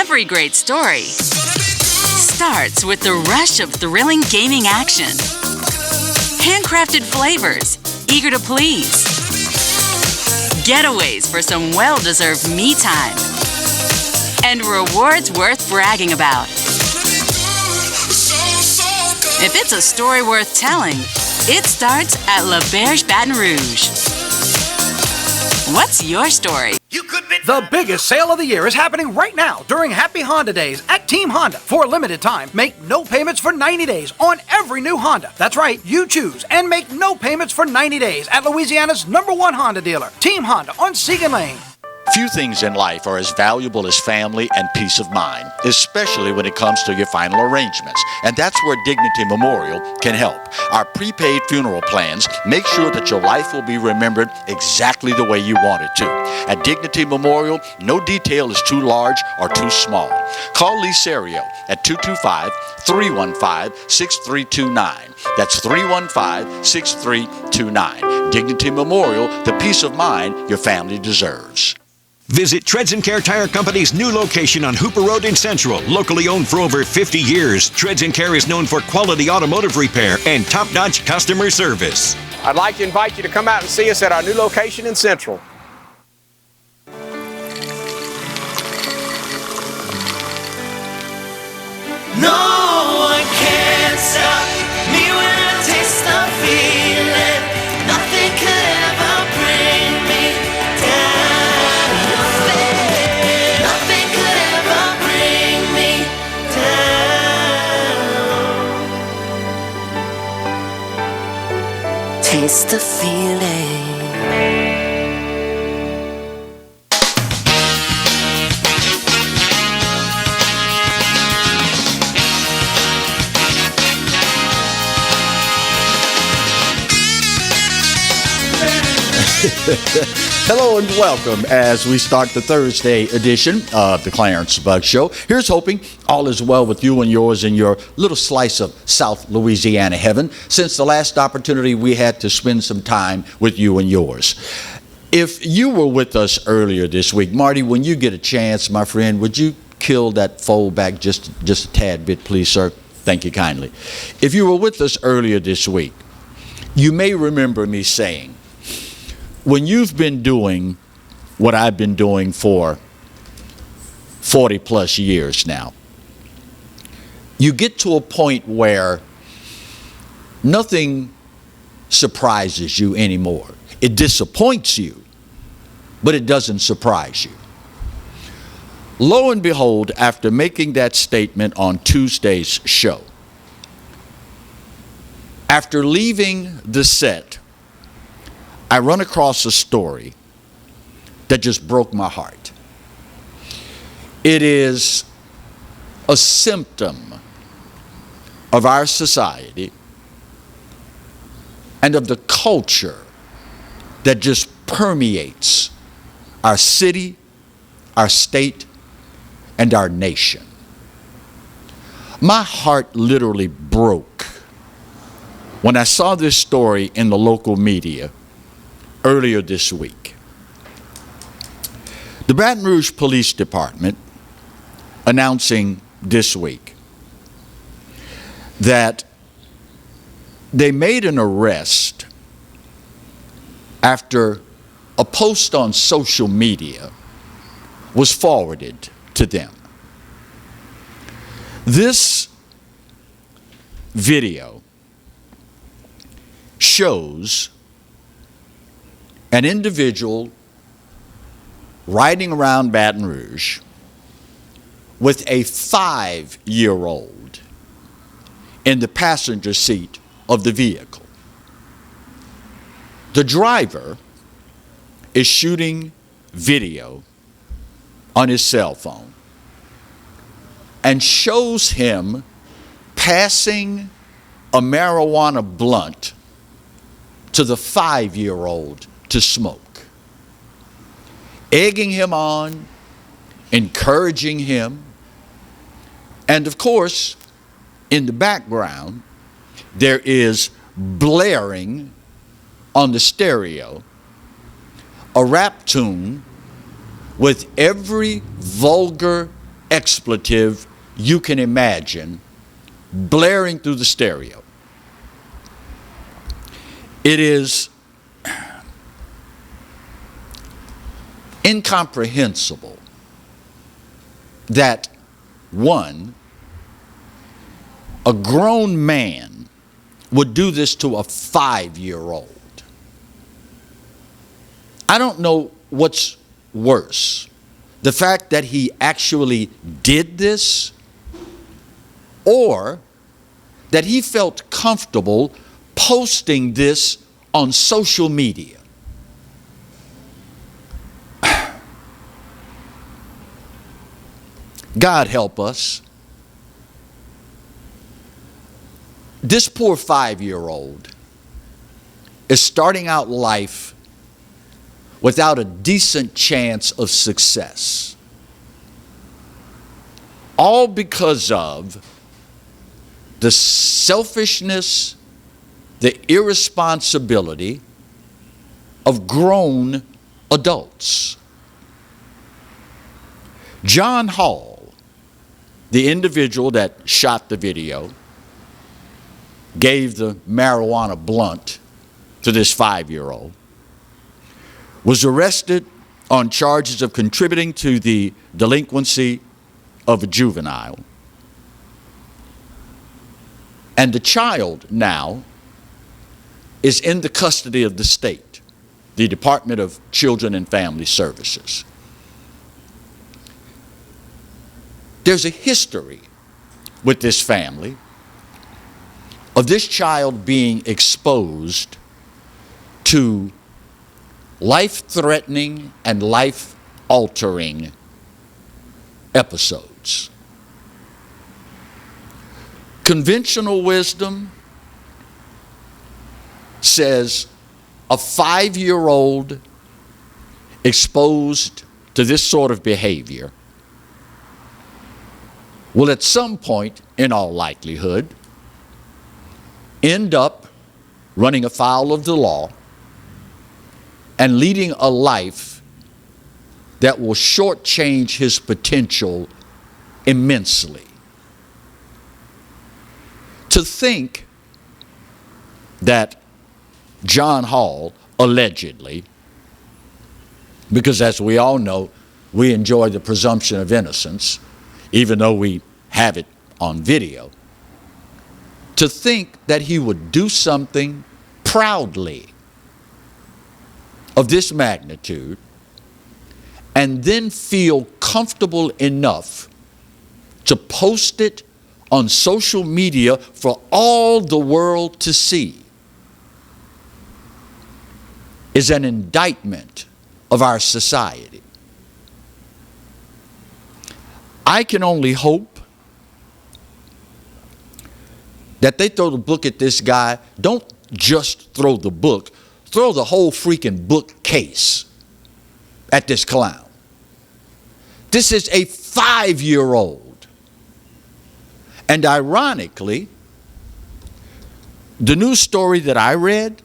Every great story starts with the rush of thrilling gaming action. Handcrafted flavors, eager to please. Getaways for some well-deserved me time. And rewards worth bragging about. If it's a story worth telling, it starts at La Berge Baton Rouge. What's your story? The biggest sale of the year is happening right now during Happy Honda Days at Team Honda. For a limited time, make no payments for 90 days on every new Honda. That's right, you choose and make no payments for 90 days at Louisiana's #1 Honda dealer, Team Honda on Segan Lane. Few things in life are as valuable as family and peace of mind, especially when it comes to your final arrangements. And that's where Dignity Memorial can help. Our prepaid funeral plans make sure that your life will be remembered exactly the way you want it to. At Dignity Memorial, no detail is too large or too small. Call Lee Serio at 225-315-6329. That's 315-6329. Dignity Memorial, the peace of mind your family deserves. Visit Treads & Care Tire Company's new location on Hooper Road in Central. Locally owned for over 50 years, Treads & Care is known for quality automotive repair and top-notch customer service. I'd like to invite you to come out and see us at our new location in Central. No one can stop me when I taste the feeling. Nothing could ever bring me down. Nothing could ever bring me down. Taste the feeling. Hello and welcome as we start the Thursday edition of the Clarence Bug Show. Here's hoping all is well with you and yours in your little slice of South Louisiana heaven since the last opportunity we had to spend some time with you and yours. If you were with us earlier this week, Marty, when you get a chance, my friend, would you kill that fold back just a tad bit, please, sir? Thank you kindly. If you were with us earlier this week, you may remember me saying, when you've been doing what I've been doing for 40 plus years now, you get to a point where nothing surprises you anymore. It disappoints you, but it doesn't surprise you. Lo and behold, after making that statement on Tuesday's show, after leaving the set, I run across a story that just broke my heart. It is a symptom of our society and of the culture that just permeates our city, our state, and our nation. My heart literally broke when I saw this story in the local media earlier this week. The Baton Rouge Police Department announcing this week that they made an arrest after a post on social media was forwarded to them. This video shows an individual riding around Baton Rouge with a 5-year-old in the passenger seat of the vehicle. The driver is shooting video on his cell phone and shows him passing a marijuana blunt to the 5-year-old to smoke, egging him on, encouraging him, and of course, in the background, there is blaring on the stereo a rap tune with every vulgar expletive you can imagine blaring through the stereo. It is incomprehensible that one, a grown man would do this to a 5-year-old. I don't know what's worse, the fact that he actually did this, or that he felt comfortable posting this on social media. God help us. This poor 5-year-old is starting out life without a decent chance of success. All because of the selfishness, the irresponsibility of grown adults. John Hall, the individual that shot the video, gave the marijuana blunt to this 5-year-old, was arrested on charges of contributing to the delinquency of a juvenile. And the child now is in the custody of the state, the Department of Children and Family Services. There's a history with this family of this child being exposed to life-threatening and life-altering episodes. Conventional wisdom says a 5-year-old exposed to this sort of behavior will at some point, in all likelihood, end up running afoul of the law and leading a life that will shortchange his potential immensely. To think that John Hall, allegedly, because as we all know, we enjoy the presumption of innocence, even though we have it on video, to think that he would do something proudly of this magnitude and then feel comfortable enough to post it on social media for all the world to see is an indictment of our society. I can only hope that they throw the book at this guy. Don't just throw the book, throw the whole freaking bookcase at this clown. This is a 5-year-old. And ironically, the news story that I read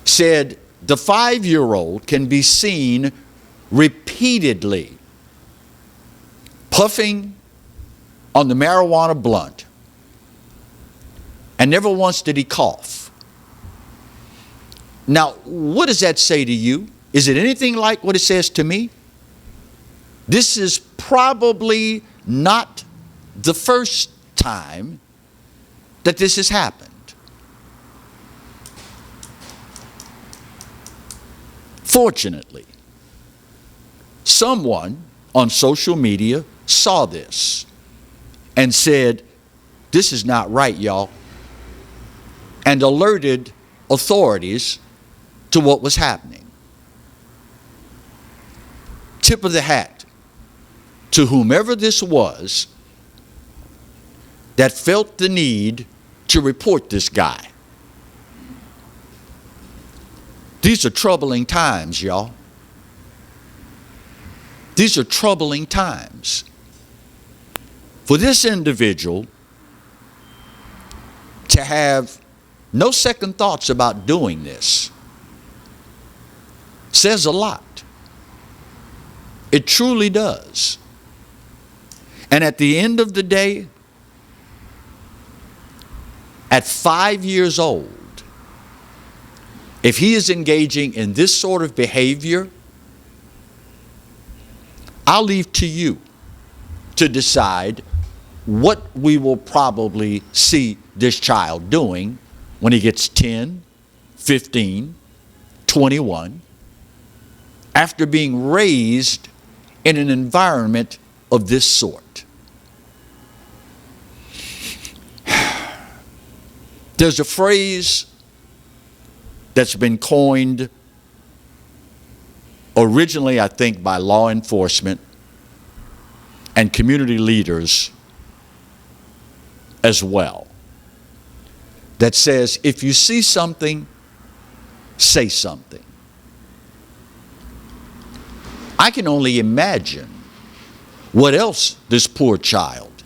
said the 5-year-old can be seen repeatedly puffing on the marijuana blunt, and never once did he cough. Now, what does that say to you? Is it anything like what it says to me? This is probably not the first time that this has happened. Fortunately, someone on social media saw this and said, "This is not right, y'all," and alerted authorities to what was happening. Tip of the hat to whomever this was that felt the need to report this guy. These are troubling times, y'all. These are troubling times. For this individual to have no second thoughts about doing this says a lot. It truly does. And at the end of the day, at 5 years old, if he is engaging in this sort of behavior, I'll leave to you to decide what we will probably see this child doing when he gets 10, 15, 21, after being raised in an environment of this sort. There's a phrase that's been coined originally, I think, by law enforcement and community leaders as well, that says, if you see something, say something. I can only imagine what else this poor child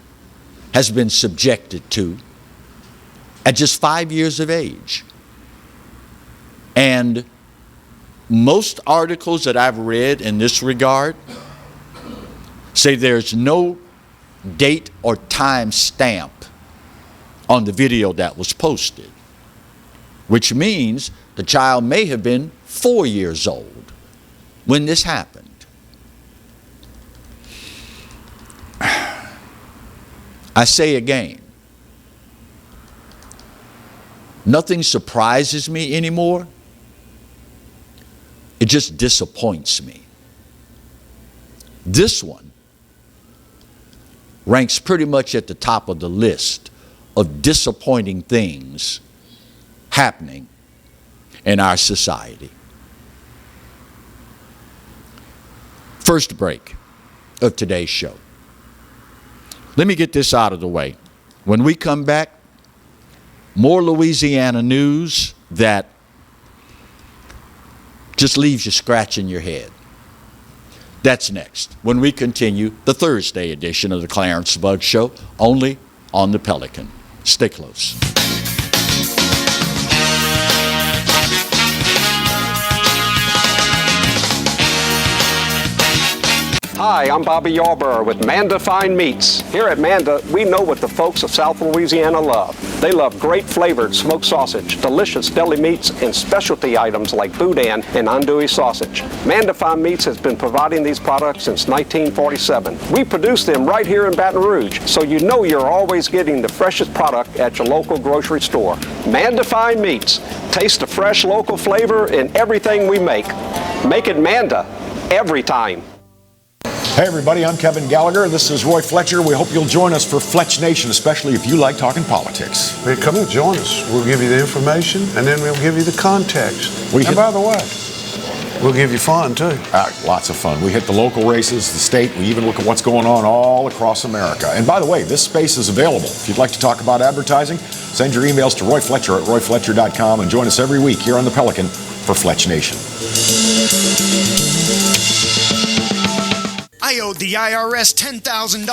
has been subjected to at just 5 years of age. And most articles that I've read in this regard say there's no date or time stamp on the video that was posted, which means the child may have been 4 years old when this happened. I say again, nothing surprises me anymore. It just disappoints me. This one ranks pretty much at the top of the list of disappointing things happening in our society. First break of today's show. Let me get this out of the way. When we come back, more Louisiana news that just leaves you scratching your head. That's next when we continue the Thursday edition of the Clarence Bugg Show, only on the Pelican. Stay close. Hi, I'm Bobby Yarborough with Manda Fine Meats. Here at Manda, we know what the folks of South Louisiana love. They love great flavored smoked sausage, delicious deli meats, and specialty items like boudin and andouille sausage. Manda Fine Meats has been providing these products since 1947. We produce them right here in Baton Rouge, so you know you're always getting the freshest product at your local grocery store. Manda Fine Meats. Taste the fresh local flavor in everything we make. Make it Manda every time. Hey everybody, I'm Kevin Gallagher. This is Roy Fletcher. We hope you'll join us for Fletch Nation, especially if you like talking politics. Hey, come and join us. We'll give you the information, and then we'll give you the context. And by the way, we'll give you fun, too. Lots of fun. We hit the local races, the state. We even look at what's going on all across America. And by the way, this space is available. If you'd like to talk about advertising, send your emails to Roy Fletcher at royfletcher.com and join us every week here on the Pelican for Fletch Nation. I owed the IRS $10,000.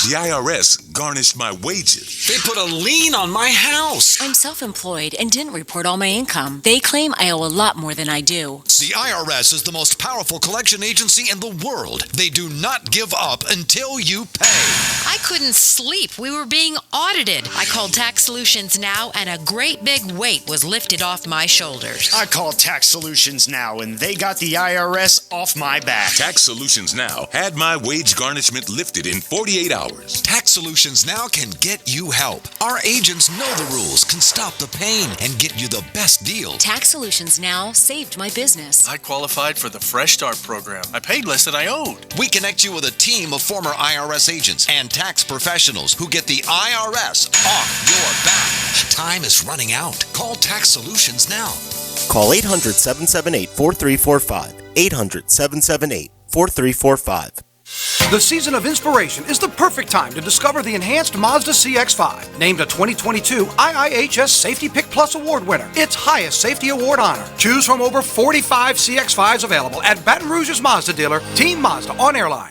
The IRS garnished my wages. They put a lien on my house. I'm self-employed and didn't report all my income. They claim I owe a lot more than I do. The IRS is the most powerful collection agency in the world. They do not give up until you pay. I couldn't sleep. We were being audited. I called Tax Solutions Now, and a great big weight was lifted off my shoulders. I called Tax Solutions Now, and they got the IRS off my back. Tax Solutions Now had my wage garnishment lifted in 48 hours. Tax Solutions Now can get you help. Our agents know the rules, can stop the pain, and get you the best deal. Tax Solutions Now saved my business. I qualified for the Fresh Start program. I paid less than I owed. We connect you with a team of former IRS agents and tax professionals who get the IRS off your back. Time is running out. Call Tax Solutions now. Call 800-778-4345. 800-778-4345. The season of inspiration is the perfect time to discover the enhanced Mazda CX-5, named a 2022 IIHS Safety Pick Plus Award winner, its highest safety award honor. Choose from over 45 CX-5s available at Baton Rouge's Mazda dealer, Team Mazda on Airline.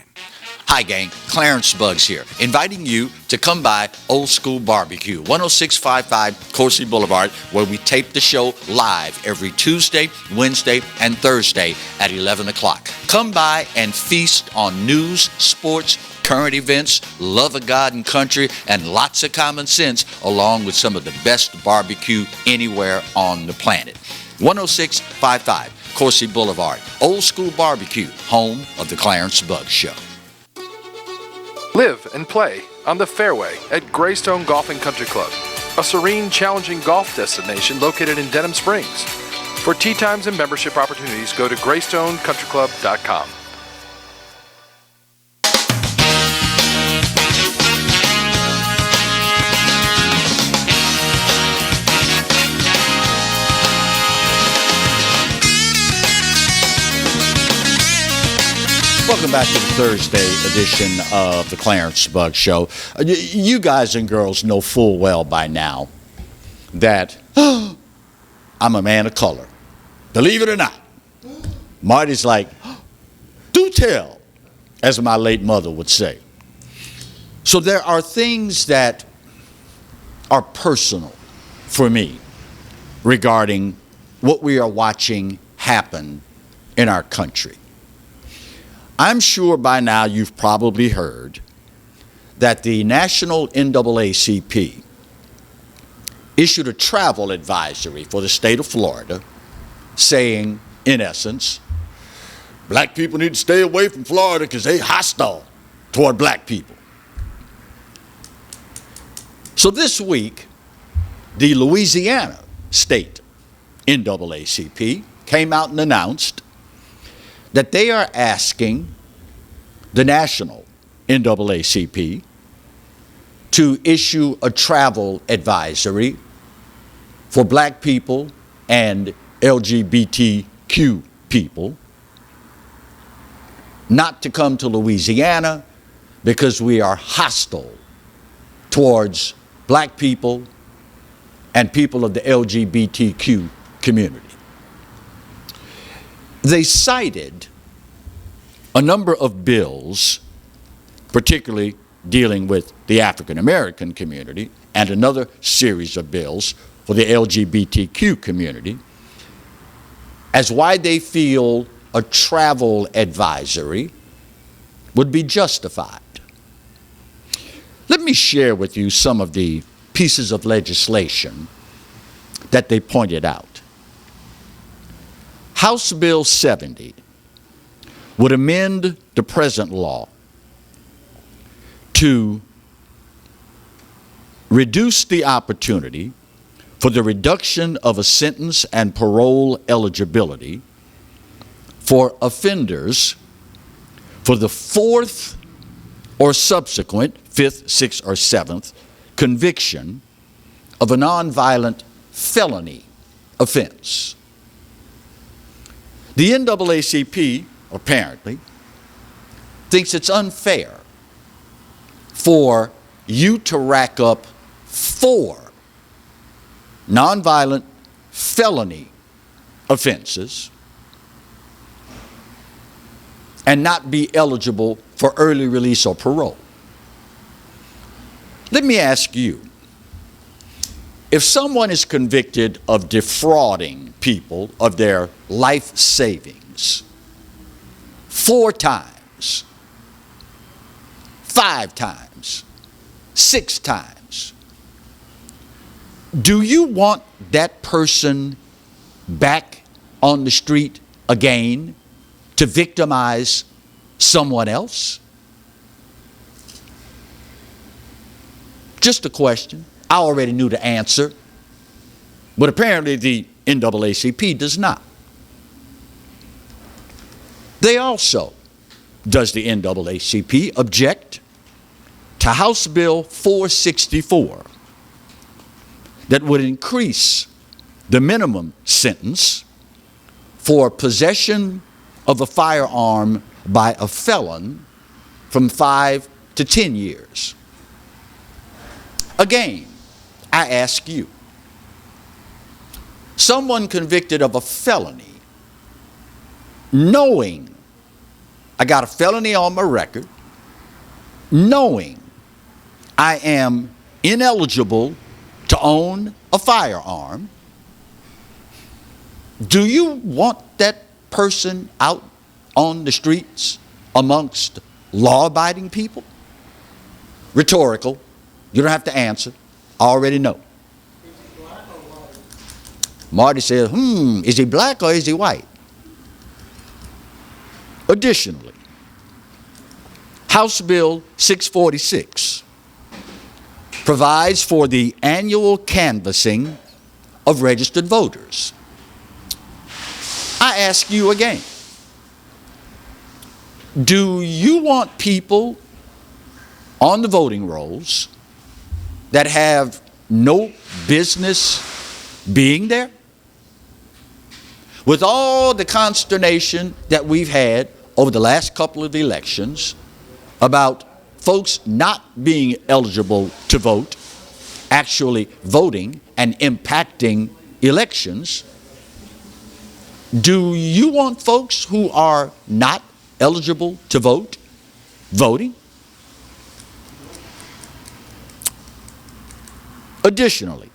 Hi gang, Clarence Buggs here, inviting you to come by Old School Barbecue, 10655 Coursey Boulevard, where we tape the show live every Tuesday, Wednesday, and Thursday at 11 o'clock. Come by and feast on news, sports, current events, love of God and country, and lots of common sense, along with some of the best barbecue anywhere on the planet. 10655 Coursey Boulevard. Old School Barbecue, home of the Clarence Bugg Show. Live and play on the fairway at Greystone Golf and Country Club, a serene, challenging golf destination located in Denham Springs. For tee times and membership opportunities, go to GreystoneCountryClub.com. Welcome back to the Thursday edition of the Clarence Bugg Show. You guys and girls know full well by now that I'm a man of color. Believe it or not. Marty's like, do tell, as my late mother would say. So there are things that are personal for me regarding what we are watching happen in our country. I'm sure by now you've probably heard that the National NAACP issued a travel advisory for the state of Florida saying, in essence, black people need to stay away from Florida because they're hostile toward black people. So this week, the Louisiana State NAACP came out and announced that they are asking the National NAACP to issue a travel advisory for black people and LGBTQ people not to come to Louisiana because we are hostile towards black people and people of the LGBTQ community. They cited a number of bills, particularly dealing with the African American community, and another series of bills for the LGBTQ community, as why they feel a travel advisory would be justified. Let me share with you some of the pieces of legislation that they pointed out. House Bill 70 would amend the present law to reduce the opportunity for the reduction of a sentence and parole eligibility for offenders for the fourth or subsequent, fifth, sixth, or seventh conviction of a nonviolent felony offense. The NAACP, apparently, thinks it's unfair for you to rack up 4 nonviolent felony offenses and not be eligible for early release or parole. Let me ask you, if someone is convicted of defrauding people of their life savings 4 times, 5 times, 6 times, do you want that person back on the street again to victimize someone else? Just a question. I already knew the answer, but apparently the NAACP does not. They also, does the NAACP, object to House Bill 464 that would increase the minimum sentence for possession of a firearm by a felon from 5 to 10 years. Again, I ask you, someone convicted of a felony, knowing I got a felony on my record, knowing I am ineligible to own a firearm, do you want that person out on the streets amongst law-abiding people? Rhetorical. You don't have to answer. I already know. Marty says, is he black or is he white? Additionally, House Bill 646 provides for the annual canvassing of registered voters. I ask you again, do you want people on the voting rolls that have no business being there? With all the consternation that we've had over the last couple of elections about folks not being eligible to vote, actually voting and impacting elections, do you want folks who are not eligible to vote voting? Additionally,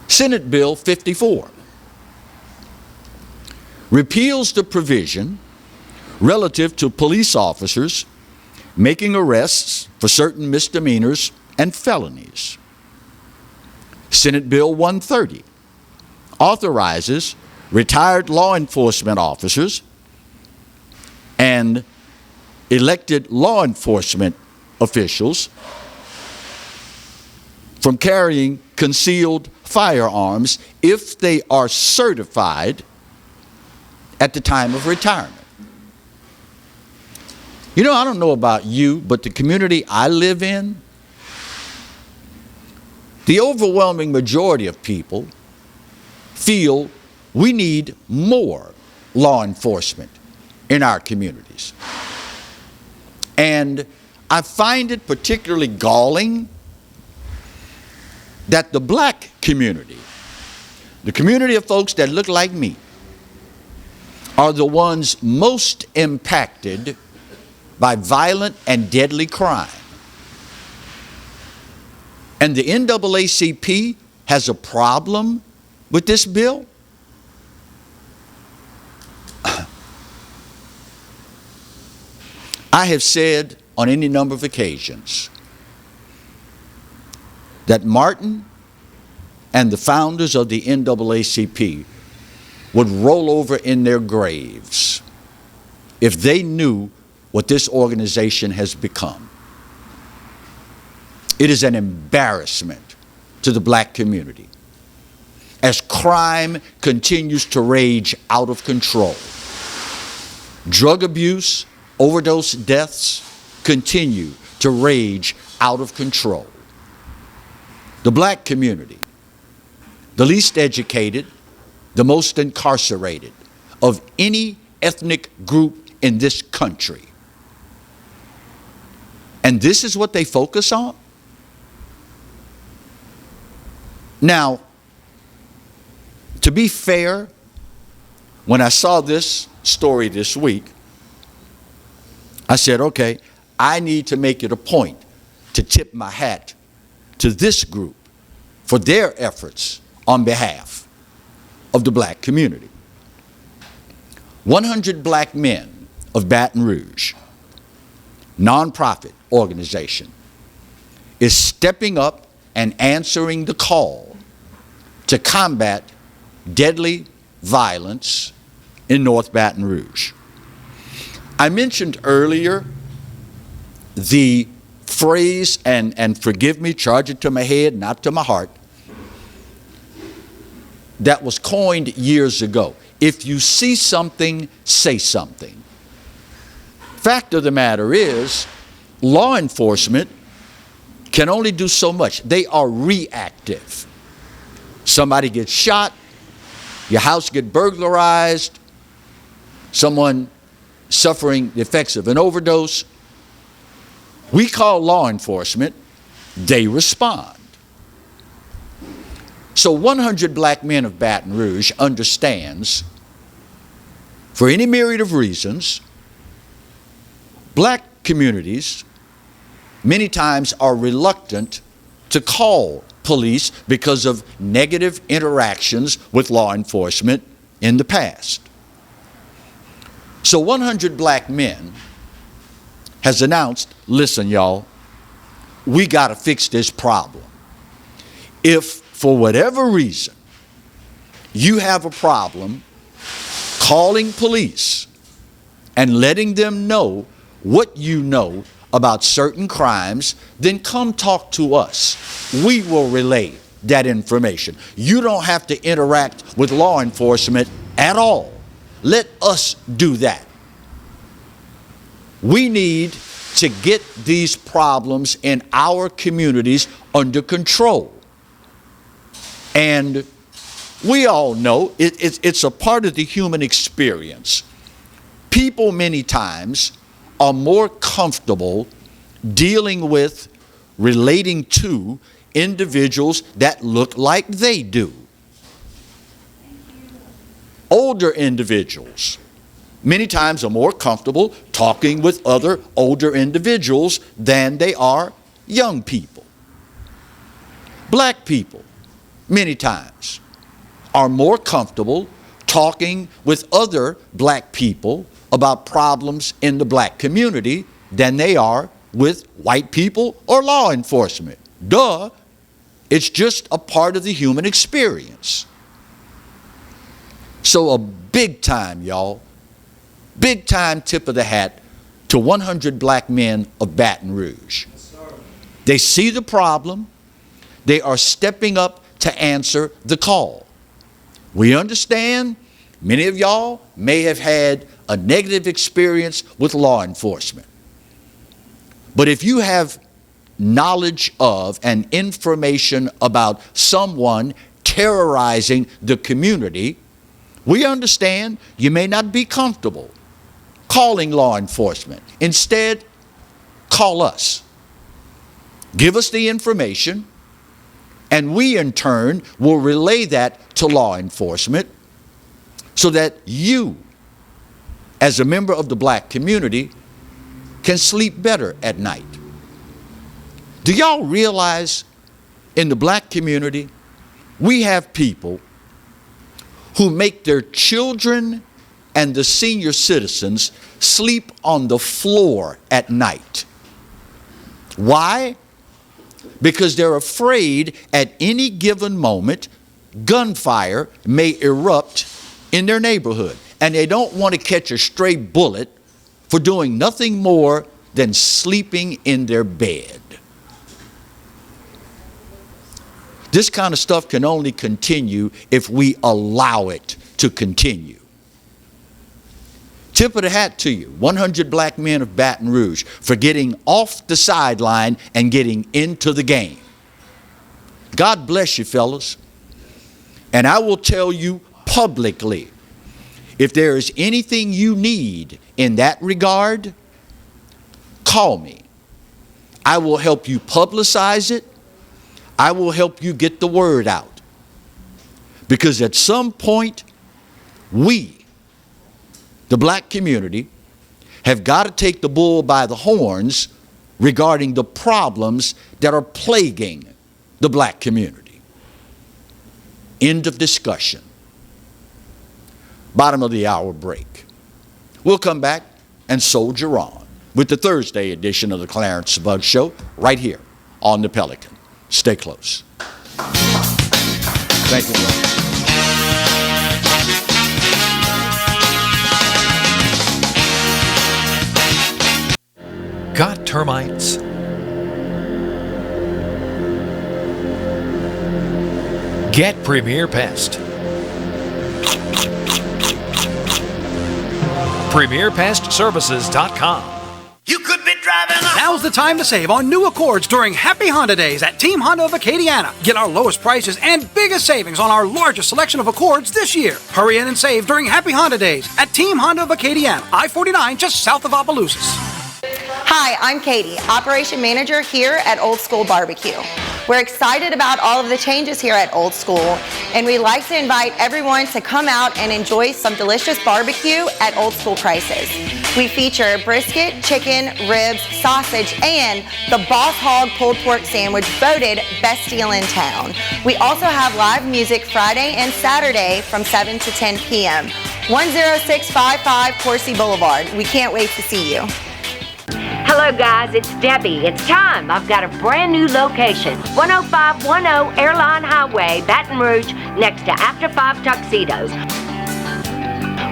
Senate Bill 54 repeals the provision relative to police officers making arrests for certain misdemeanors and felonies. Senate Bill 130 authorizes retired law enforcement officers and elected law enforcement officials from carrying concealed firearms if they are certified at the time of retirement. You know, I don't know about you, but the community I live in, the overwhelming majority of people feel we need more law enforcement in our communities. And I find it particularly galling that the black community, the community of folks that look like me, are the ones most impacted by violent and deadly crime. And the NAACP has a problem with this bill? I have said on any number of occasions that Martin and the founders of the NAACP would roll over in their graves if they knew what this organization has become. It is an embarrassment to the black community as crime continues to rage out of control. Drug abuse, overdose deaths continue to rage out of control. The black community, the least educated, the most incarcerated of any ethnic group in this country. And this is what they focus on? Now, to be fair, when I saw this story this week, I said, okay, I need to make it a point to tip my hat to this group for their efforts on behalf of the black community. 100 Black Men of Baton Rouge, nonprofit organization, is stepping up and answering the call to combat deadly violence in North Baton Rouge. I mentioned earlier the phrase, and forgive me, charge it to my head, not to my heart, that was coined years ago. If you see something, say something. Fact of the matter is, law enforcement can only do so much. They are reactive. Somebody gets shot, your house gets burglarized, someone suffering the effects of an overdose. We call law enforcement, they respond. So 100 Black Men of Baton Rouge understands, for any myriad of reasons, black communities many times are reluctant to call police because of negative interactions with law enforcement in the past. So 100 Black Men has announced, listen, y'all, we got to fix this problem. If, for whatever reason, you have a problem calling police and letting them know what you know about certain crimes, then come talk to us. We will relay that information. You don't have to interact with law enforcement at all. Let us do that. We need to get these problems in our communities under control. And we all know it's a part of the human experience. People many times are more comfortable dealing with, relating to individuals that look like they do. Older individuals many times are more comfortable talking with other older individuals than they are young people. Black people many times are more comfortable talking with other black people about problems in the black community than they are with white people or law enforcement. Duh, it's just a part of the human experience. So a big time, y'all, big time tip of the hat to 100 black men of Baton Rouge. They see the problem. They are stepping up to answer the call. We understand many of y'all may have had a negative experience with law enforcement. But if you have knowledge of and information about someone terrorizing the community, we understand you may not be comfortable calling law enforcement. Instead, call us. Give us the information, and we in turn will relay that to law enforcement so that you, as a member of the black community, can sleep better at night. Do y'all realize in the black community, we have people who make their children and the senior citizens sleep on the floor at night? Why? Because they're afraid at any given moment gunfire may erupt in their neighborhood, and they don't want to catch a stray bullet for doing nothing more than sleeping in their bed. This kind of stuff can only continue if we allow it to continue. Tip of the hat to you, 100 black men of Baton Rouge, for getting off the sideline and getting into the game. God bless you, fellas. And I will tell you publicly, if there is anything you need in that regard, call me. I will help you publicize it. I will help you get the word out. Because at some point, we, the black community, have got to take the bull by the horns regarding the problems that are plaguing the black community. End of discussion. Bottom of the hour break. We'll come back and soldier on with the Thursday edition of the Clarence Bug Show right here on the Pelican. Stay close. Thank you. Got termites? Get Premier Pest. PremierPestServices.com. You could be driving. Now's the time to save on new Accords during Happy Honda Days at Team Honda of Acadiana. Get our lowest prices and biggest savings on our largest selection of Accords this year. Hurry in and save during Happy Honda Days at Team Honda of Acadiana, I-49 just south of Opelousas. Hi, I'm Katie, Operation Manager here at Old School Barbecue. We're excited about all of the changes here at Old School, and we'd like to invite everyone to come out and enjoy some delicious barbecue at Old School prices. We feature brisket, chicken, ribs, sausage, and the Boss Hog pulled pork sandwich voted best deal in town. We also have live music Friday and Saturday from 7 to 10 p.m. 10655 Coursey Boulevard. We can't wait to see you. Hello guys, it's Debbie. It's time. I've got a brand new location. 10510 Airline Highway, Baton Rouge, next to After 5 Tuxedos.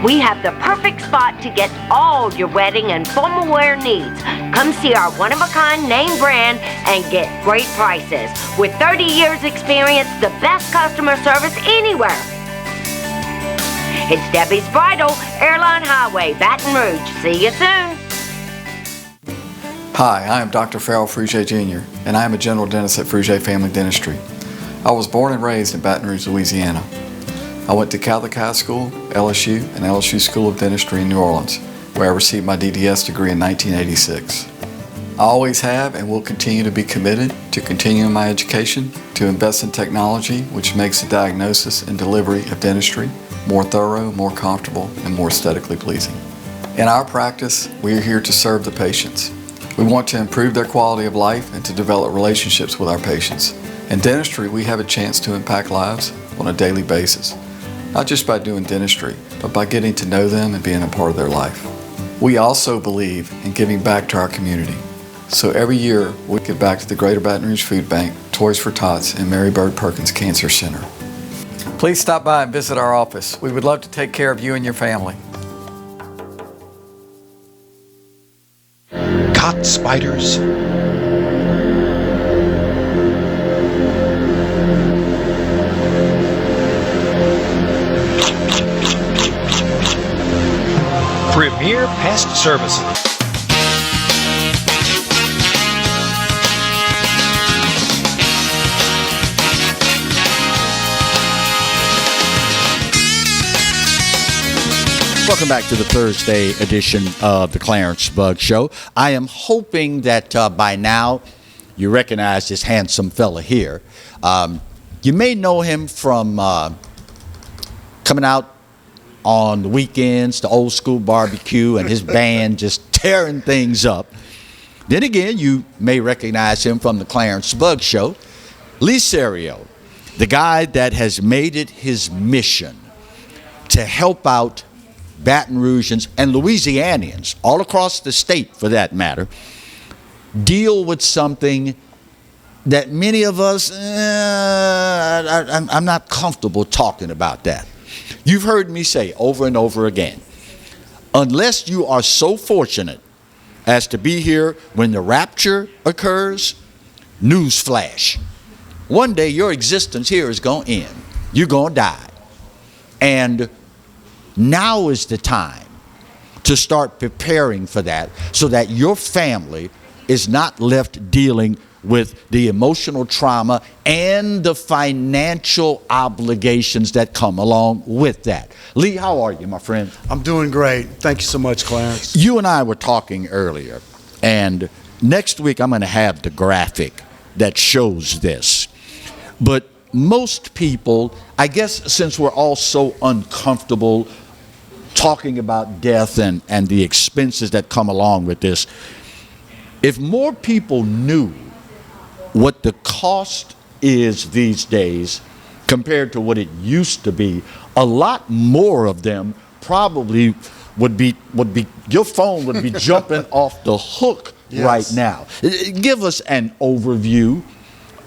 We have the perfect spot to get all your wedding and formal wear needs. Come see our one-of-a-kind name brand and get great prices. With 30 years experience, the best customer service anywhere. It's Debbie's Bridal, Airline Highway, Baton Rouge. See you soon. Hi, I am Dr. Farrell Frugier Jr., and I am a general dentist at Frugier Family Dentistry. I was born and raised in Baton Rouge, Louisiana. I went to Catholic High School, LSU, and LSU School of Dentistry in New Orleans, where I received my DDS degree in 1986. I always have and will continue to be committed to continuing my education, to invest in technology which makes the diagnosis and delivery of dentistry more thorough, more comfortable, and more aesthetically pleasing. In our practice, we are here to serve the patients. We want to improve their quality of life and to develop relationships with our patients. In dentistry, we have a chance to impact lives on a daily basis, not just by doing dentistry, but by getting to know them and being a part of their life. We also believe in giving back to our community. So every year, we give back to the Greater Baton Rouge Food Bank, Toys for Tots, and Mary Bird Perkins Cancer Center. Please stop by and visit our office. We would love to take care of you and your family. Caught spiders? Premier Pest Services. Welcome back to the Thursday edition of the Clarence Bug Show. I am hoping that by now you recognize this handsome fella here. You may know him from coming out on the weekends, the old school barbecue, and his band just tearing things up. Then again, you may recognize him from the Clarence Bug Show. Lee Serio, the guy that has made it his mission to help out Baton Rougeans and Louisianians, all across the state for that matter, deal with something that many of us, I'm not comfortable talking about that. You've heard me say over and over again, unless you are so fortunate as to be here when the rapture occurs, newsflash, one day your existence here is going to end. You're going to die. And now is the time to start preparing for that so that your family is not left dealing with the emotional trauma and the financial obligations that come along with that. Lee, how are you, my friend? I'm doing great. Thank you so much, Clarence. You and I were talking earlier, and next week I'm going to have the graphic that shows this. But most people, I guess since we're all so uncomfortable talking about death and the expenses that come along with this, if more people knew what the cost is these days compared to what it used to be, a lot more of them probably would be your phone would be jumping off the hook right now. Give us an overview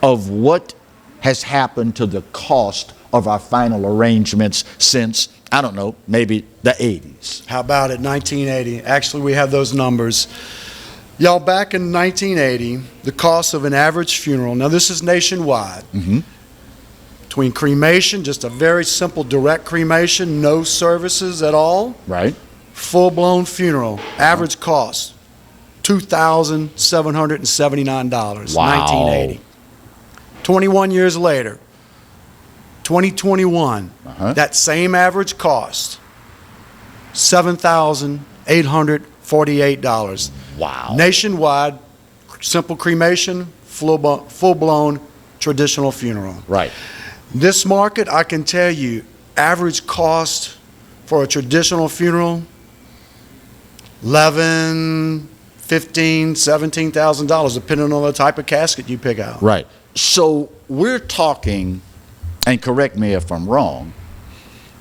of what has happened to the cost of our final arrangements since, I don't know, maybe the 80s. How about it, 1980? Actually, we have those numbers. Y'all, back in 1980, the cost of an average funeral, now this is nationwide, between cremation, just a very simple direct cremation, no services at all, right? Full-blown funeral, average cost, $2,779, Wow. 1980. 21 years later, 2021, that same average cost, $7,848. Wow. Nationwide, simple cremation, full-blown traditional funeral. Right. This market, I can tell you, average cost for a traditional funeral, $11,000, $15,000, $17,000, depending on the type of casket you pick out. Right. So we're talking, and correct me if I'm wrong,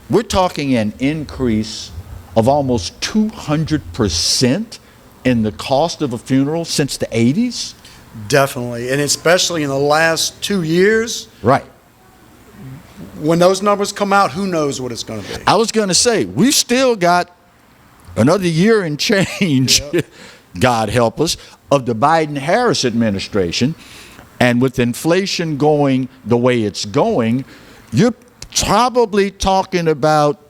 we're talking an increase of almost 200% in the cost of a funeral since the 80s? Definitely, and especially in the last 2 years. Right. When those numbers come out, who knows what it's going to be? I was going to say, we've still got another year and change, God help us, of the Biden-Harris administration. And with inflation going the way it's going, you're probably talking about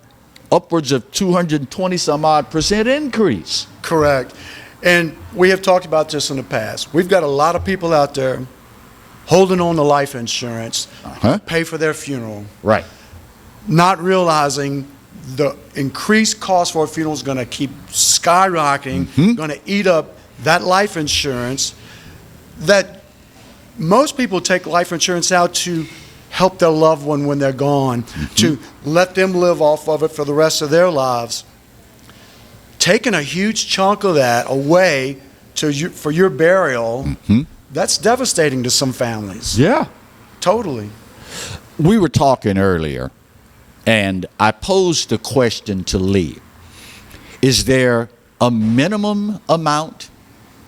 upwards of 220 some odd percent increase. Correct. And we have talked about this in the past. We've got a lot of people out there holding on to life insurance, pay for their funeral. Right. Not realizing the increased cost for a funeral is going to keep skyrocketing, going to eat up that life insurance. That most people take life insurance out to help their loved one when they're gone, to let them live off of it for the rest of their lives. Taking a huge chunk of that away for your burial, that's devastating to some families. Yeah. Totally. We were talking earlier, and I posed the question to Lee. Is there a minimum amount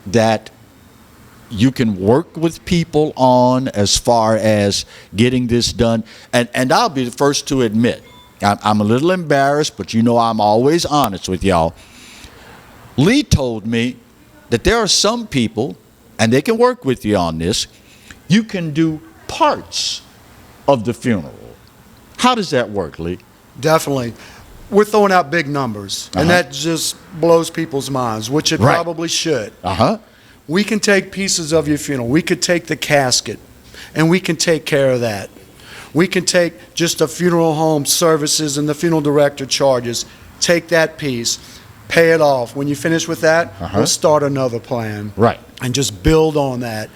that you can work with people on as far as getting this done? And I'll be the first to admit, I'm a little embarrassed, but you know I'm always honest with y'all. Lee told me that there are some people, and they can work with you on this, you can do parts of the funeral. How does that work, Lee? Definitely. We're throwing out big numbers, and that just blows people's minds, which it probably should. We can take pieces of your funeral. We could take the casket, and we can take care of that. We can take just the funeral home services and the funeral director charges, take that piece, pay it off. When you finish with that, we'll start another plan. Right. And just build on that.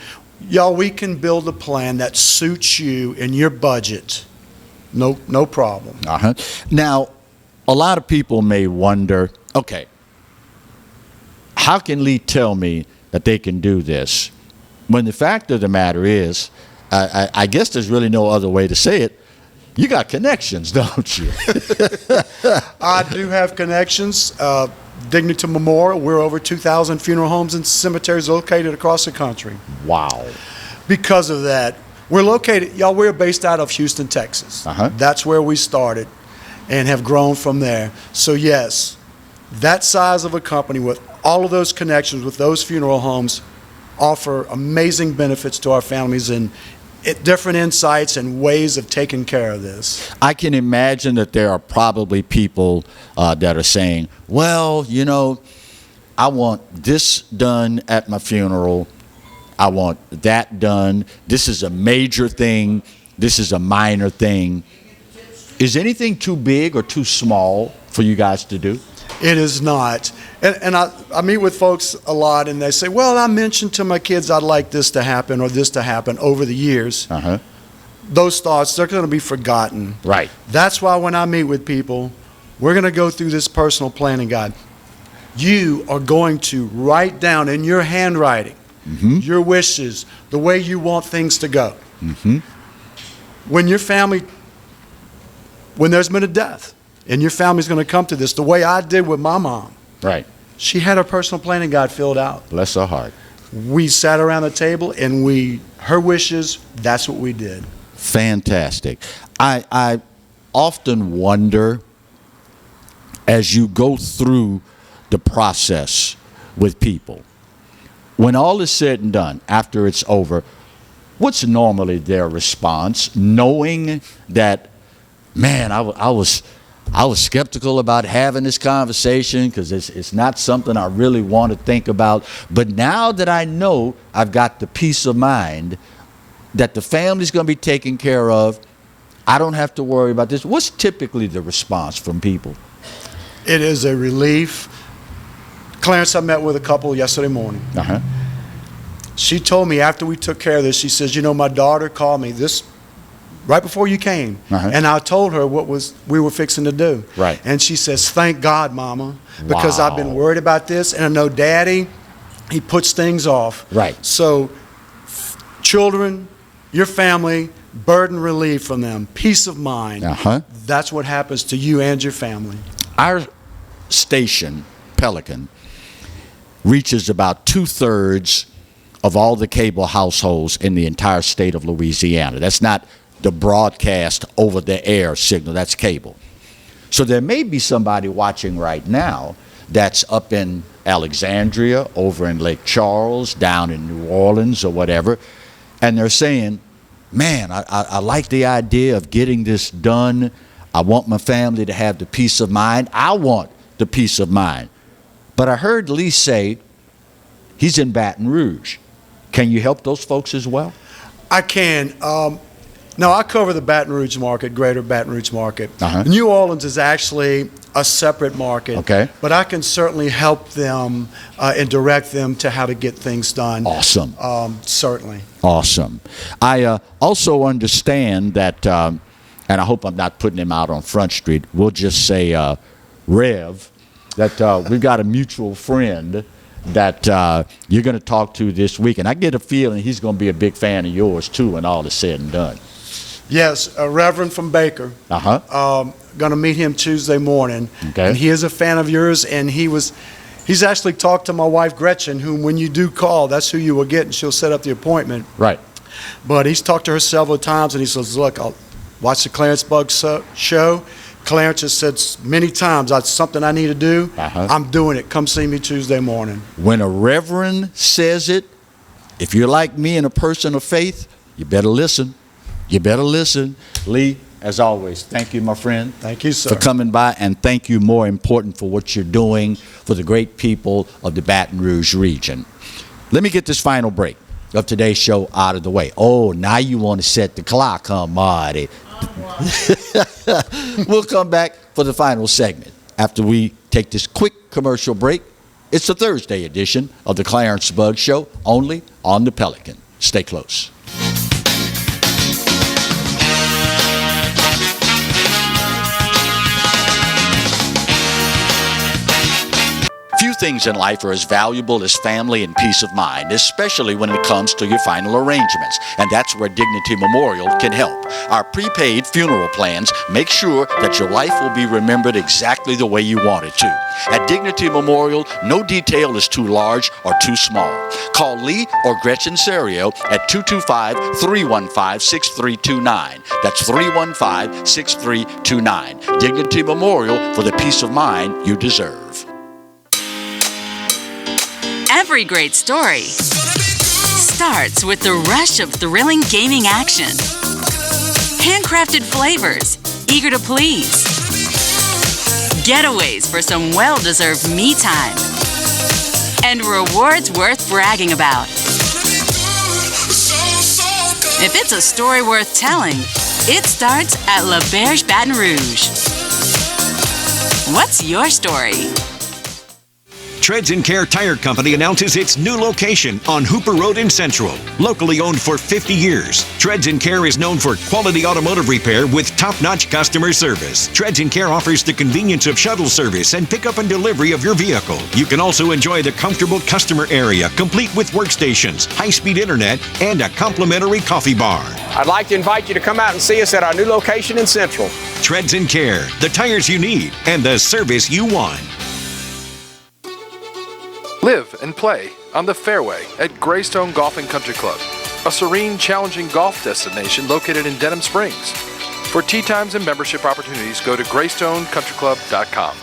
Y'all, we can build a plan that suits you and your budget. No problem. Now, a lot of people may wonder, okay, how can Lee tell me that they can do this? When the fact of the matter is, I guess there's really no other way to say it, you got connections, don't you? I do have connections. Dignity Memorial, we're over 2,000 funeral homes and cemeteries located across the country. Wow. Because of that, we're based out of Houston, Texas. That's where we started and have grown from there. So yes, that size of a company with all of those connections with those funeral homes offer amazing benefits to our families and different insights and ways of taking care of this. I can imagine that there are probably people that are saying, well, you know, I want this done at my funeral. I want that done. This is a major thing. This is a minor thing. Is anything too big or too small for you guys to do? It is not. And I meet with folks a lot, and they say, well, I mentioned to my kids I'd like this to happen or this to happen over the years. Those thoughts, they're going to be forgotten. Right. That's why when I meet with people, we're going to go through this personal planning guide. You are going to write down in your handwriting your wishes, the way you want things to go. When there's been a death, and your family's going to come to this, the way I did with my mom. Right. She had her personal planning guide filled out. Bless her heart. We sat around the table, and her wishes, that's what we did. Fantastic. I often wonder, as you go through the process with people, when all is said and done, after it's over, what's normally their response, knowing that, man, I was skeptical about having this conversation because it's not something I really want to think about. But now that I know I've got the peace of mind that the family's going to be taken care of, I don't have to worry about this. What's typically the response from people? It is a relief. Clarence, I met with a couple yesterday morning. She told me after we took care of this, she says, you know, my daughter called me right before you came, and I told her what we were fixing to do. Right. And she says, thank God, Mama, because I've been worried about this, and I know Daddy, he puts things off. Right. So children, your family, burden relief from them, peace of mind. That's what happens to you and your family. Our station, Pelican, reaches about 2/3 of all the cable households in the entire state of Louisiana. That's not the broadcast over the air signal, that's cable. So there may be somebody watching right now that's up in Alexandria, over in Lake Charles, down in New Orleans or whatever, and they're saying, man, I like the idea of getting this done. I want my family to have the peace of mind. I want the peace of mind. But I heard Lee say he's in Baton Rouge. Can you help those folks as well? I can. No, I cover the Baton Rouge market, greater Baton Rouge market. Uh-huh. New Orleans is actually a separate market. Okay. But I can certainly help them and direct them to how to get things done. Awesome. Certainly. Awesome. I also understand that, and I hope I'm not putting him out on Front Street, we'll just say Rev, that we've got a mutual friend that you're going to talk to this week. And I get a feeling he's going to be a big fan of yours, too, when all is said and done. Yes, a Reverend from Baker. Uh-huh. Going to meet him Tuesday morning. Okay. And he is a fan of yours, and he's actually talked to my wife, Gretchen, whom when you do call, that's who you will get, and she'll set up the appointment. Right. But he's talked to her several times, and he says, look, I'll watch the Clarence Bug show. Clarence has said many times, that's something I need to do. Uh-huh. I'm doing it. Come see me Tuesday morning. When a reverend says it, if you're like me and a person of faith, you better listen. You better listen. Lee, as always, thank you, my friend. Thank you, sir. For coming by, and thank you, more important, for what you're doing for the great people of the Baton Rouge region. Let me get this final break of today's show out of the way. Oh, now you want to set the clock, huh, Marty? We'll come back for the final segment after we take this quick commercial break. It's the Thursday edition of the Clarence Bug Show, only on the Pelican. Stay close. Few things in life are as valuable as family and peace of mind, especially when it comes to your final arrangements. And that's where Dignity Memorial can help. Our prepaid funeral plans make sure that your life will be remembered exactly the way you want it to. At Dignity Memorial, no detail is too large or too small. Call Lee or Gretchen Serio at 225-315-6329. That's 315-6329. Dignity Memorial, for the peace of mind you deserve. Every great story starts with the rush of thrilling gaming action. Handcrafted flavors, eager to please. Getaways for some well-deserved me time. And rewards worth bragging about. If it's a story worth telling, it starts at La Berge Baton Rouge. What's your story? Treads & Care Tire Company announces its new location on Hooper Road in Central. Locally owned for 50 years, Treads & Care is known for quality automotive repair with top-notch customer service. Treads & Care offers the convenience of shuttle service and pickup and delivery of your vehicle. You can also enjoy the comfortable customer area, complete with workstations, high-speed internet, and a complimentary coffee bar. I'd like to invite you to come out and see us at our new location in Central. Treads & Care, the tires you need and the service you want. Live and play on the fairway at Greystone Golf and Country Club, a serene, challenging golf destination located in Denham Springs. For tee times and membership opportunities, go to GreystonecountryClub.com.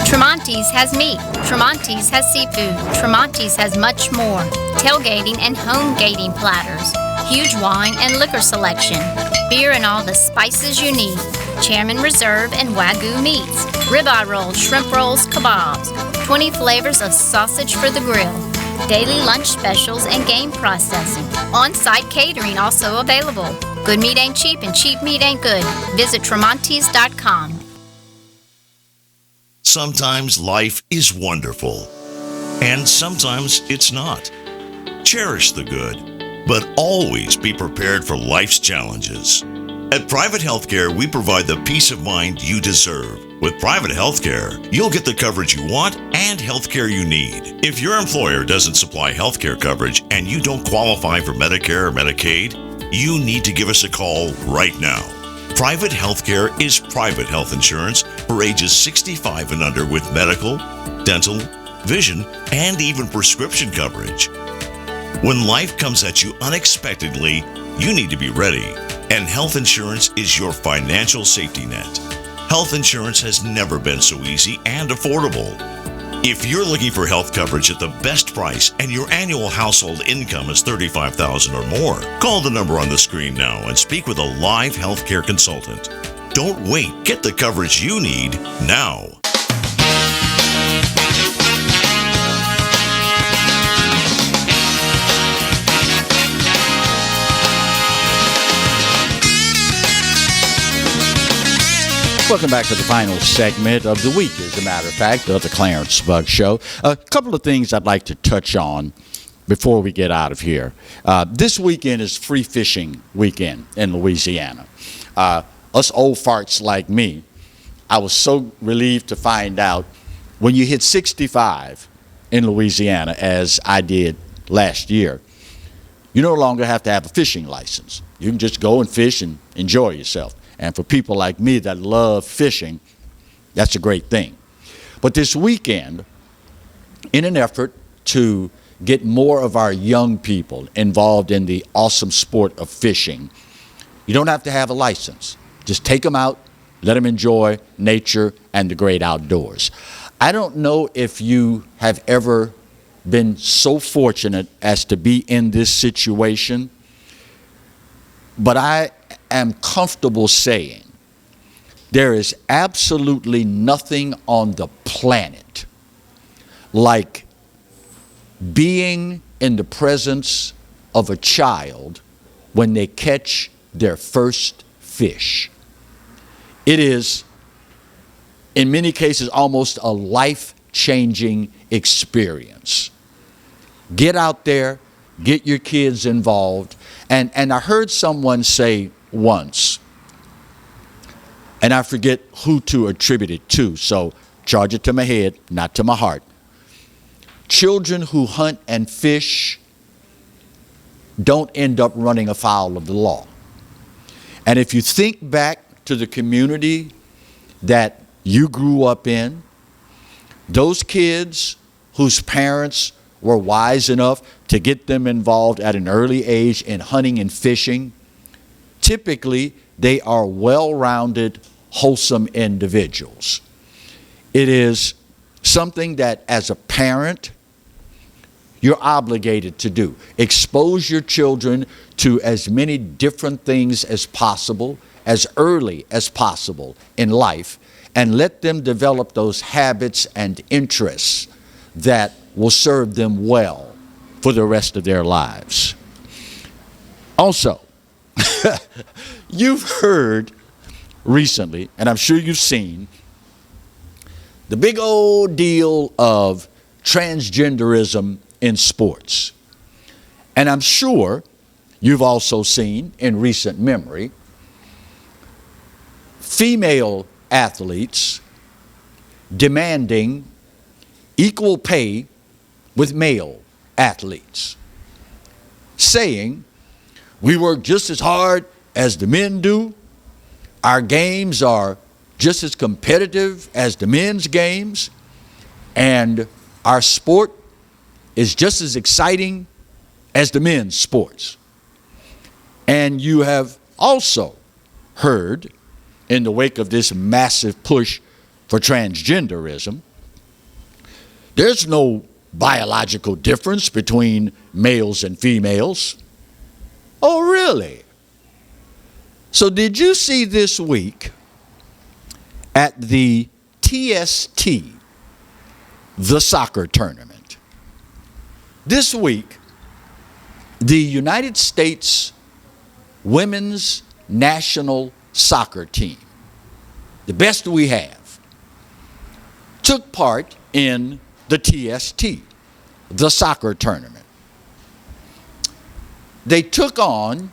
Tremonti's has meat, Tremonti's has seafood, Tremonti's has much more. Tailgating and home gating platters, huge wine and liquor selection, beer and all the spices you need. Chairman Reserve and Wagyu meats, ribeye rolls, shrimp rolls, kebabs, 20 flavors of sausage for the grill, daily lunch specials and game processing. On-site catering also available. Good meat ain't cheap and cheap meat ain't good. Visit Tremonti's.com. Sometimes life is wonderful, and sometimes it's not. Cherish the good, but always be prepared for life's challenges. At Private Healthcare, we provide the peace of mind you deserve. With Private Healthcare, you'll get the coverage you want and healthcare you need. If your employer doesn't supply healthcare coverage and you don't qualify for Medicare or Medicaid, you need to give us a call right now. Private Healthcare is private health insurance for ages 65 and under with medical, dental, vision, and even prescription coverage. When life comes at you unexpectedly, you need to be ready, and health insurance is your financial safety net. Health insurance has never been so easy and affordable. If you're looking for health coverage at the best price and your annual household income is $35,000 or more, call the number on the screen now and speak with a live healthcare consultant. Don't wait. Get the coverage you need now. Welcome back to the final segment of the week, as a matter of fact, of the Clarence Bug Show. A couple of things I'd like to touch on before we get out of here. This weekend is free fishing weekend in Louisiana. Us old farts like me, I was so relieved to find out when you hit 65 in Louisiana, as I did last year, you no longer have to have a fishing license. You can just go and fish and enjoy yourself. And for people like me that love fishing, that's a great thing. But this weekend, in an effort to get more of our young people involved in the awesome sport of fishing, you don't have to have a license. Just take them out, let them enjoy nature and the great outdoors. I don't know if you have ever been so fortunate as to be in this situation, but I am comfortable saying there is absolutely nothing on the planet like being in the presence of a child when they catch their first fish. It is, in many cases, almost a life-changing experience. Get out there, get your kids involved. And I heard someone say once, and I forget who to attribute it to, so charge it to my head, not to my heart. Children who hunt and fish don't end up running afoul of the law. And if you think back to the community that you grew up in, those kids whose parents were wise enough to get them involved at an early age in hunting and fishing, typically they are well-rounded, wholesome individuals. It is something that as a parent, you're obligated to do. Expose your children to as many different things as possible, as early as possible in life, and let them develop those habits and interests that will serve them well for the rest of their lives. Also, you've heard recently, and I'm sure you've seen, the big old deal of transgenderism in sports. And I'm sure you've also seen in recent memory female athletes demanding equal pay with male athletes, saying, we work just as hard as the men do, our games are just as competitive as the men's games, and our sport is just as exciting as the men's sports. And you have also heard, in the wake of this massive push for transgenderism, there's no biological difference between males and females. Oh, really? So did you see this week at the TST, the soccer tournament? This week, the United States women's national soccer team, the best we have, took part in the TST, the soccer tournament. They took on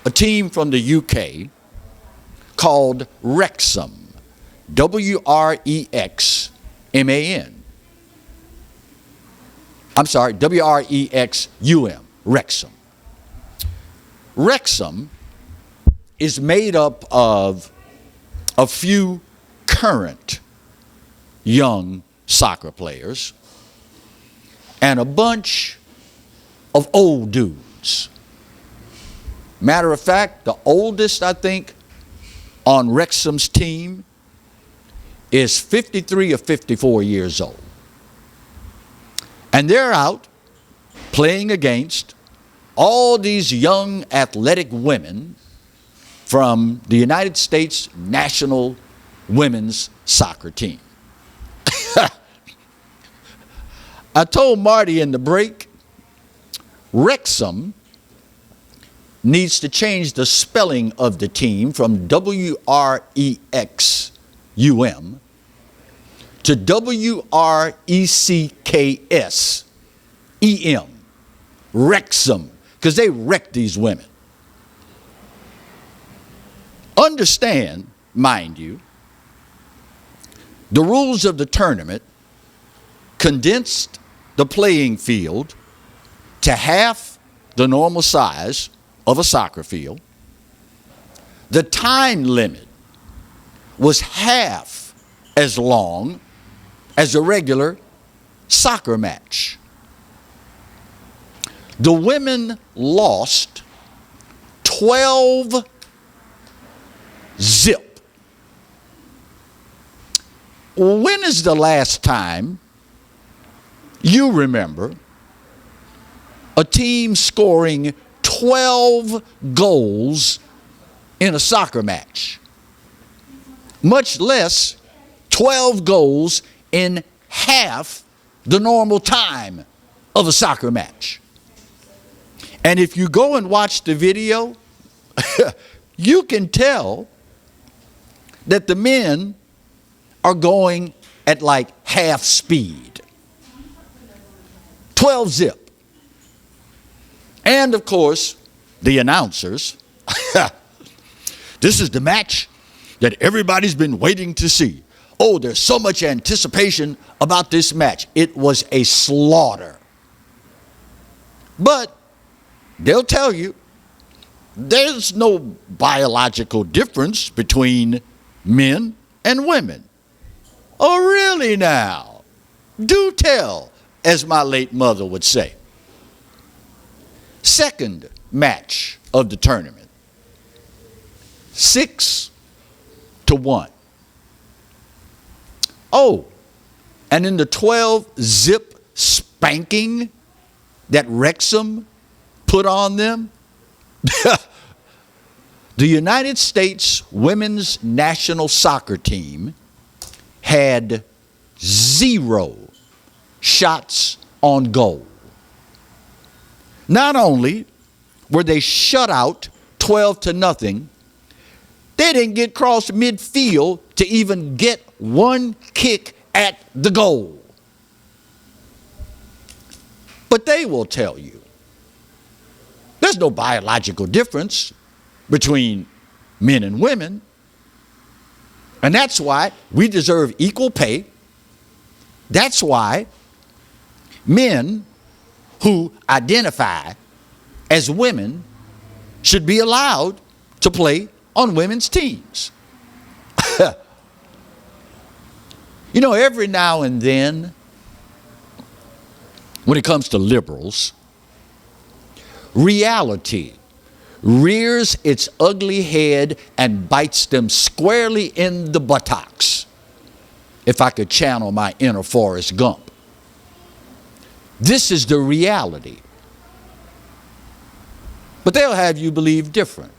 a team from the UK called Wrexham, W-R-E-X-M-A-N. I'm sorry, W-R-E-X-U-M, Wrexham. Wrexham is made up of a few current young soccer players and a bunch of old dudes. Matter of fact, the oldest, I think, on Wrexham's team is 53 or 54 years old. And they're out playing against all these young athletic women from the United States national women's soccer team. I told Marty in the break, Wrexham needs to change the spelling of the team from W-R-E-X-U-M to W-R-E-C-K-S-E-M. Wrexham, because they wreck these women. Understand, mind you, the rules of the tournament condensed the playing field to half the normal size of a soccer field. The time limit was half as long as a regular soccer match. The women lost 12-0. When is the last time you remember a team scoring 12 goals in a soccer match? Much less 12 goals in half the normal time of a soccer match. And if you go and watch the video, you can tell that the men are going at like half speed. 12-0. And of course, the announcers, this is the match that everybody's been waiting to see. Oh, there's so much anticipation about this match. It was a slaughter. But they'll tell you there's no biological difference between men and women. Oh, really now? Do tell, as my late mother would say. Second match of the tournament, 6-1. Oh, and in the 12-0 spanking that Wrexham put on them, the United States women's national soccer team had 0 shots on goal. Not only were they shut out 12-0, they didn't get across midfield to even get one kick at the goal. But they will tell you there's no biological difference between men and women. And that's why we deserve equal pay. That's why men who identify as women should be allowed to play on women's teams. You know, every now and then, when it comes to liberals, reality rears its ugly head and bites them squarely in the buttocks, if I could channel my inner Forrest Gump. This is the reality. But they'll have you believe different.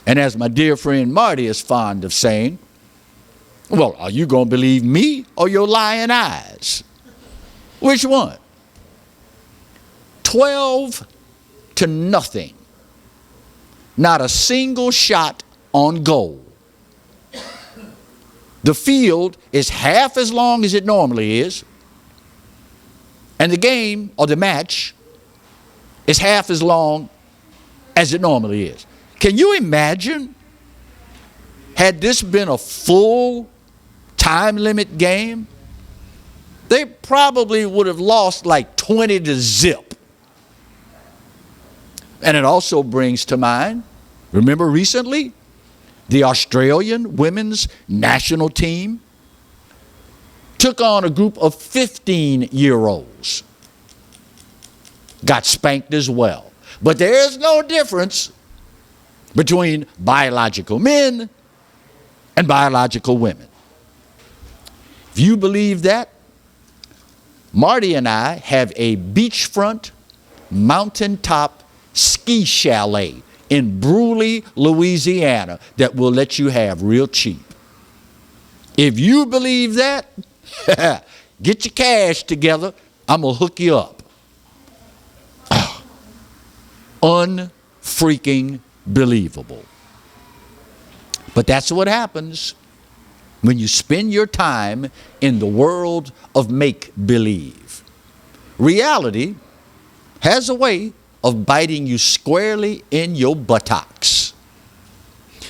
And as my dear friend Marty is fond of saying, well, are you going to believe me or your lying eyes? Which one? 12-0. Not a single shot on goal. The field is half as long as it normally is, and the game or the match is half as long as it normally is. Can you imagine, had this been a full time limit game, they probably would have lost like 20-0. And it also brings to mind, remember recently, the Australian women's national team took on a group of 15-year-olds. Got spanked as well. But there is no difference between biological men and biological women. If you believe that, Marty and I have a beachfront, mountaintop ski chalet in Bruley, Louisiana that will let you have real cheap. If you believe that, get your cash together. I'm going to hook you up. Unfreaking believable. But that's what happens when you spend your time in the world of make-believe. Reality has a way of biting you squarely in your buttocks.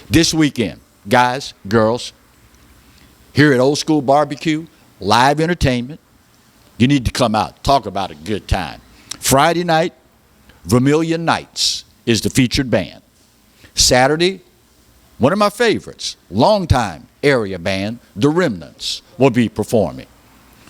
This weekend, guys, girls, here at Old School Barbecue, live entertainment. You need to come out, talk about a good time. Friday night, Vermilion Nights is the featured band. Saturday, one of my favorites, longtime area band, The Remnants, will be performing.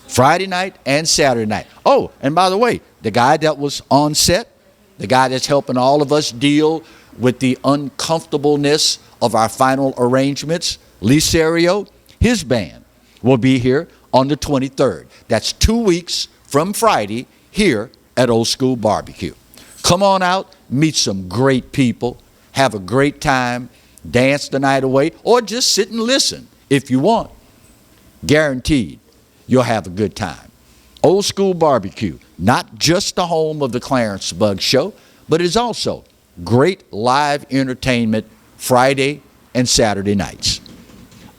Friday night and Saturday night. Oh, and by the way, the guy that was on set, the guy that's helping all of us deal with the uncomfortableness of our final arrangements, Lee Serio, his band will be here on the 23rd. That's 2 weeks from Friday here at Old School Barbecue. Come on out, meet some great people, have a great time, dance the night away, or just sit and listen if you want. Guaranteed, you'll have a good time. Old School Barbecue, not just the home of the Clarence Bug Show, but is also great live entertainment Friday and Saturday nights.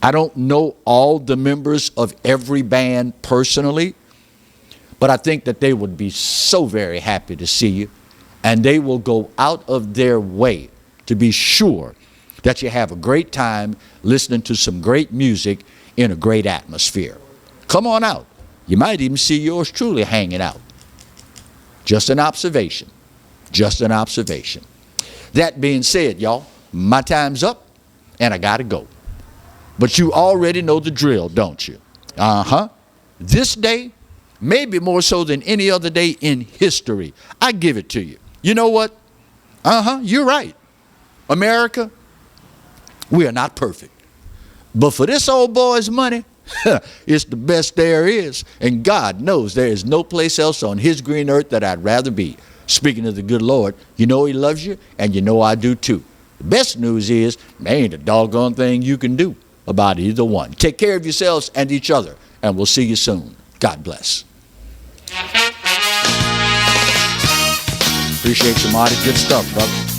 I don't know all the members of every band personally, but I think that they would be so very happy to see you, and they will go out of their way to be sure that you have a great time listening to some great music in a great atmosphere. Come on out. You might even see yours truly hanging out. Just an observation. Just an observation. That being said, y'all, my time's up and I gotta go. But you already know the drill, don't you? This day, maybe more so than any other day in history, I give it to you. You know what? You're right. America, we are not perfect. But for this old boy's money, it's the best there is. And God knows there is no place else on his green earth that I'd rather be. Speaking of the good Lord, you know he loves you, and you know I do too. The best news is there ain't a doggone thing you can do about either one. Take care of yourselves and each other, and we'll see you soon. God bless. Appreciate you, Marty. Good stuff, brother.